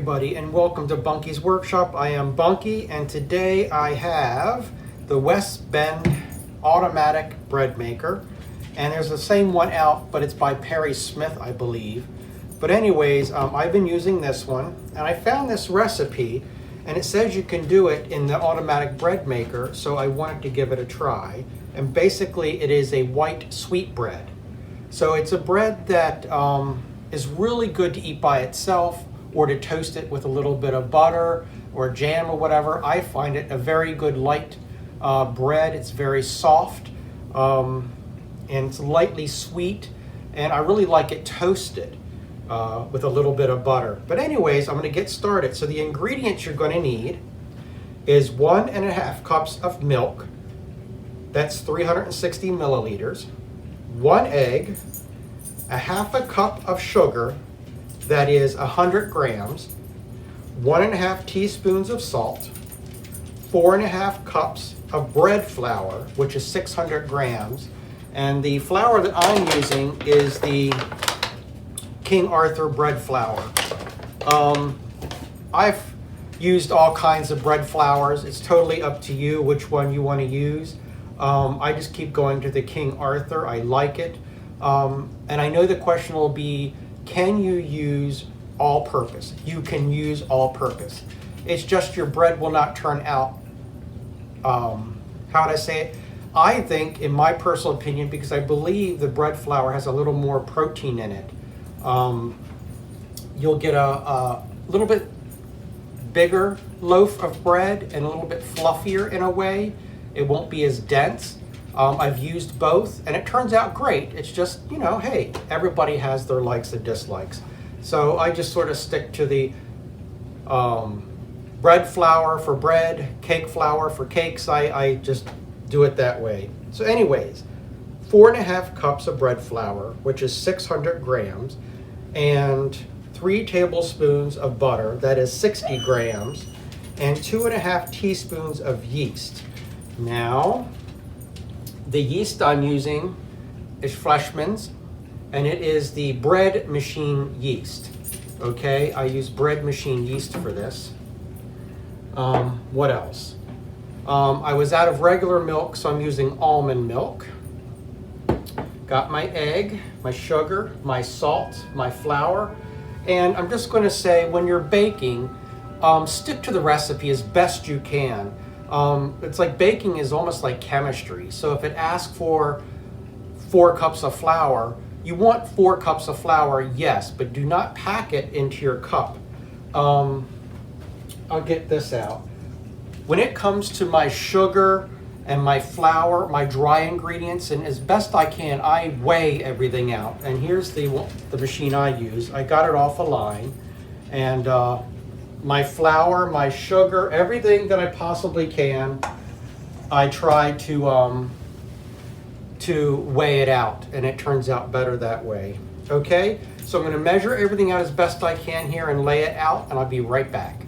everybody, and welcome to Bunky's Workshop. I am Bunky, and today I have the West Bend automatic bread maker. And there's the same one out, but it's by Perry Smith, I believe. But anyways, I've been using this one, and I found this recipe, and it says you can do it in the automatic bread maker, so I wanted to give it a try. And basically, it is a white sweet bread. So it's a bread that is really good to eat by itself or to toast it with a little bit of butter or jam or whatever. I find it a very good light bread. It's very soft and it's lightly sweet, and I really like it toasted with a little bit of butter. But anyways, I'm going to get started. So the ingredients you're going to need is 1.5 cups of milk. That's 360 milliliters. 1 egg, a half a cup of sugar, that is 100 grams, 1.5 teaspoons of salt, 4.5 cups of bread flour, which is 600 grams. And the flour that I'm using is the King Arthur bread flour. I've used all kinds of bread flours. It's totally up to you which one you want to use. I just keep going to the King Arthur. I like it. And I know the question will be, can you use all-purpose? You can use all-purpose. It's just your bread will not turn out, how would I say it? I think, in my personal opinion, because I believe the bread flour has a little more protein in it, you'll get a little bit bigger loaf of bread and a little bit fluffier in a way. It won't be as dense. I've used both, and it turns out great. It's just, you know, hey, everybody has their likes and dislikes. So I just sort of stick to the bread flour for bread, cake flour for cakes. I just do it that way. So anyways, 4.5 cups of bread flour, which is 600 grams, and 3 tablespoons of butter, that is 60 grams, and 2.5 teaspoons of yeast. Now, the yeast I'm using is Fleischmann's, and it is the bread machine yeast. Okay, I use bread machine yeast for this. What else? I was out of regular milk, so I'm using almond milk. Got my egg, my sugar, my salt, my flour, and I'm just going to say, when you're baking, stick to the recipe as best you can. It's like baking is almost like chemistry. So if it asks for 4 cups of flour, you want 4 cups of flour, yes, but do not pack it into your cup. I'll get this out. When it comes to my sugar and my flour, my dry ingredients, and as best I can, I weigh everything out. And here's the machine I use. I got it off a line, and my flour, my sugar, everything that I possibly can, I try to weigh it out, and it turns out better that way. Okay, so I'm going to measure everything out as best I can here and lay it out, and I'll be right back.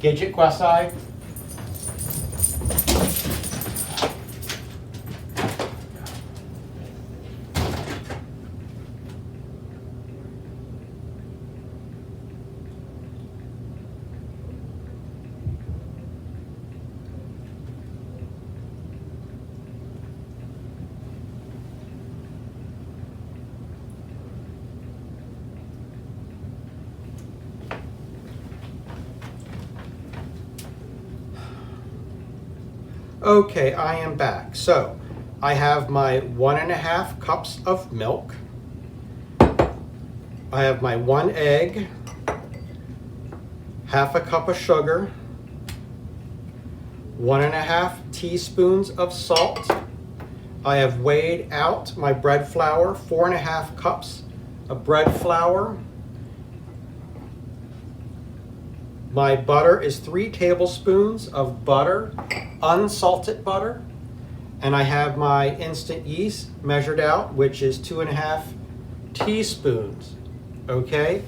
Gidget Kwasai. Okay, I am back. So I have my 1.5 cups of milk. I have my 1 egg, half a cup of sugar, 1.5 teaspoons of salt. I have weighed out my bread flour, 4.5 cups of bread flour. My butter is 3 tablespoons of butter, unsalted butter. And I have my instant yeast measured out, which is 2.5 teaspoons. Okay?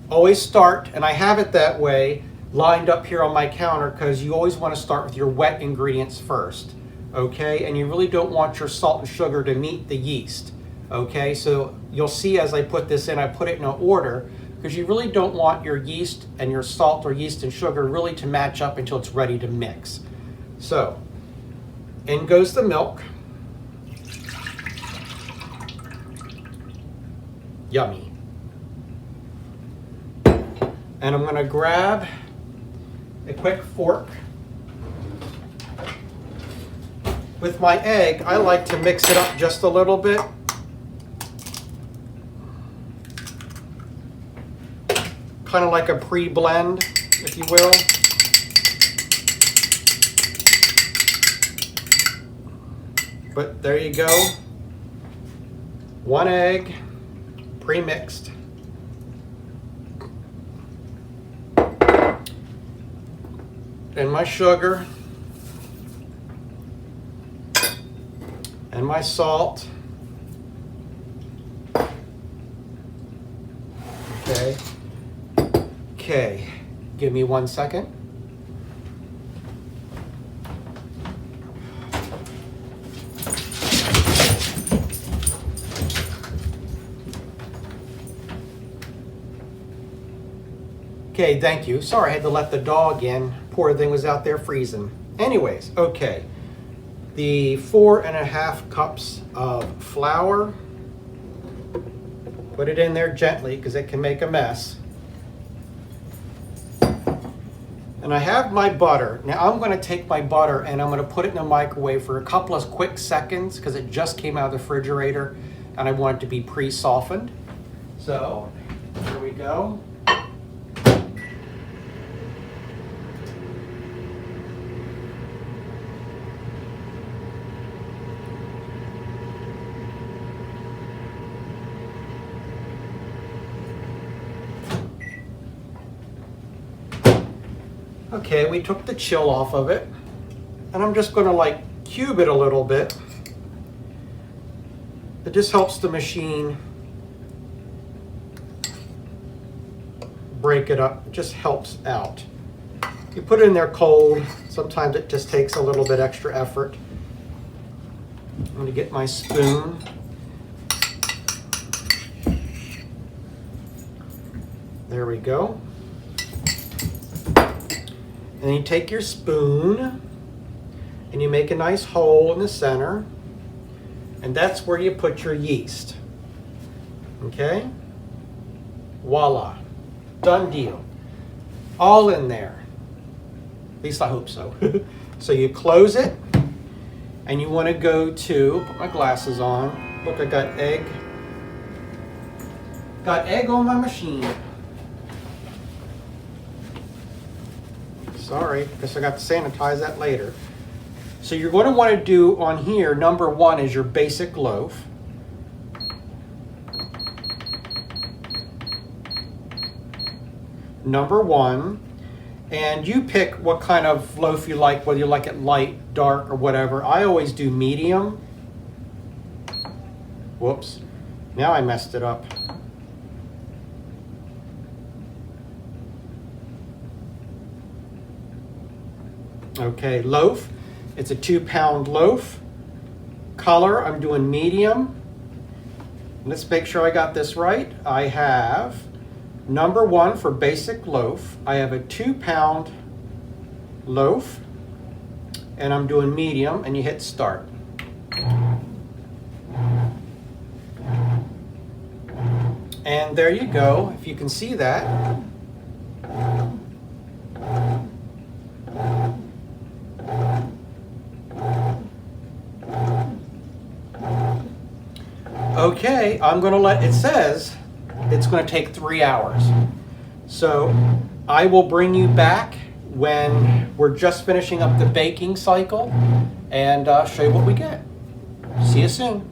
Always start, and I have it that way, lined up here on my counter, because you always want to start with your wet ingredients first. Okay? And you really don't want your salt and sugar to meet the yeast. Okay? So you'll see as I put this in, I put it in an order, because you really don't want your yeast and your salt or yeast and sugar really to match up until it's ready to mix. So, in goes the milk. Yummy. And I'm going to grab a quick fork. With my egg, I like to mix it up just a little bit. Kind of like a pre-blend, if you will. But there you go. One egg, pre-mixed. And my sugar. And my salt. Okay. Okay. Give me 1 second. Okay, thank you. Sorry, I had to let the dog in. Poor thing was out there freezing. Anyways, okay. The 4.5 cups of flour. Put it in there gently because it can make a mess. And I have my butter. Now I'm going to take my butter and I'm going to put it in the microwave for a couple of quick seconds because it just came out of the refrigerator and I want it to be pre-softened. So, here we go. Okay, we took the chill off of it, and I'm just going to like cube it a little bit. It just helps the machine break it up. It just helps out. You put it in there cold, sometimes it just takes a little bit extra effort. I'm going to get my spoon. There we go. And you take your spoon and you make a nice hole in the center, and that's where you put your yeast. Okay? Voila. Done deal. All in there. At least I hope so. So you close it, and you want to go to, put my glasses on. Look, I got egg. Got egg on my machine. Sorry, guess I got to sanitize that later. So you're going to want to do on here, number 1 is your basic loaf. Number 1. And you pick what kind of loaf you like, whether you like it light, dark, or whatever. I always do medium. Whoops. Now I messed it up. Okay, loaf. It's a 2-pound loaf. Color, I'm doing medium. Let's make sure I got this right. I have number 1 for basic loaf. I have a 2-pound loaf, and I'm doing medium, and you hit start. And there you go, if you can see that. Okay, I'm going to let, it says it's going to take 3 hours. So I will bring you back when we're just finishing up the baking cycle and show you what we get. See you soon.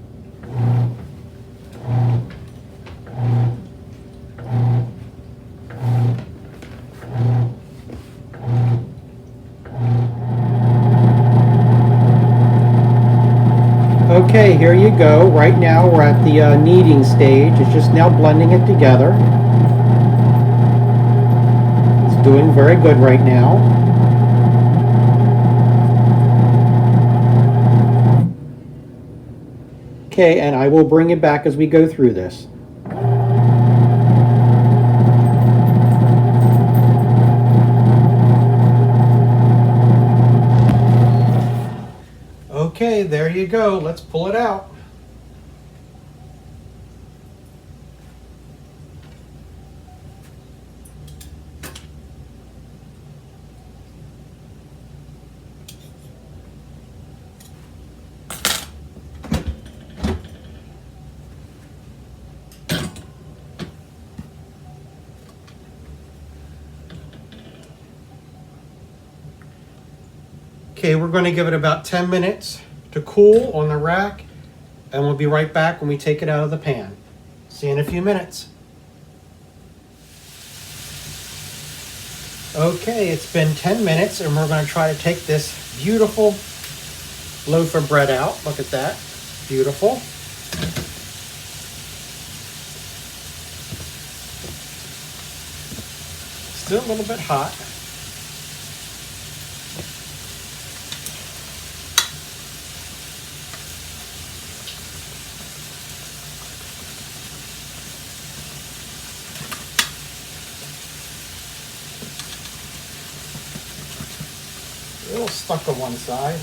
Okay, here you go. Right now we're at the kneading stage. It's just now blending it together. It's doing very good right now. Okay, and I will bring it back as we go through this. there you go. Let's pull it out. Okay, we're going to give it about 10 minutes to cool on the rack, and we'll be right back when we take it out of the pan. See you in a few minutes. Okay, it's been 10 minutes, and we're going to try to take this beautiful loaf of bread out. Look at that. Beautiful. Still a little bit hot. A little stuck on one side.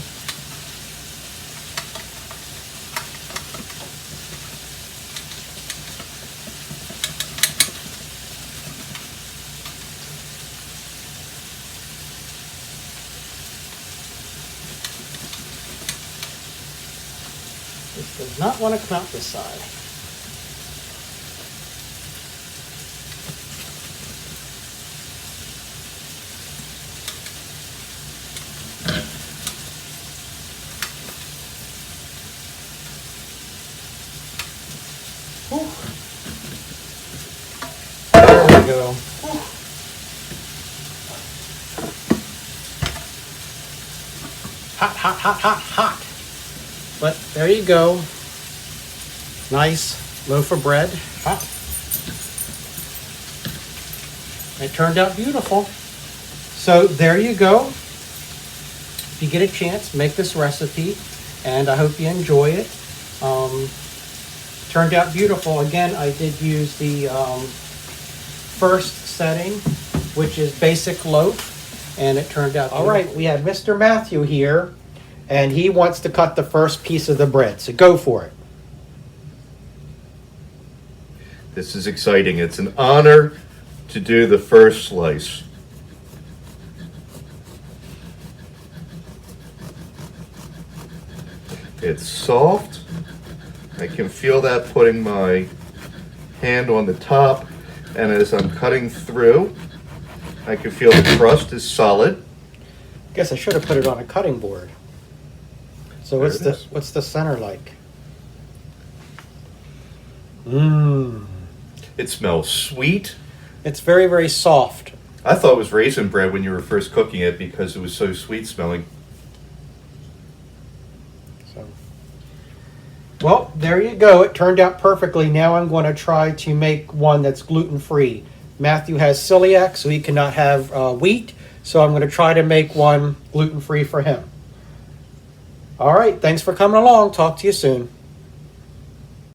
This does not want to come out this side. Whew. There we go. Whew. Hot, hot, hot, hot, hot. But there you go. Nice loaf of bread. Hot. It turned out beautiful. So there you go. If you get a chance, make this recipe, and I hope you enjoy it. Turned out beautiful. Again, I did use the first setting, which is basic loaf, and it turned out beautiful. All right, we have Mr. Matthew here, and he wants to cut the first piece of the bread, so go for it. This is exciting. It's an honor to do the first slice. It's soft. I can feel that putting my hand on the top, and as I'm cutting through, I can feel the crust is solid. Guess I should have put it on a cutting board. So what's the center like? Mmm. It smells sweet. It's very, very soft. I thought it was raisin bread when you were first cooking it because it was so sweet smelling. So, well, there you go. It turned out perfectly. Now I'm going to try to make one that's gluten-free. Matthew has celiac, so he cannot have wheat. So I'm going to try to make one gluten-free for him. All right. Thanks for coming along. Talk to you soon.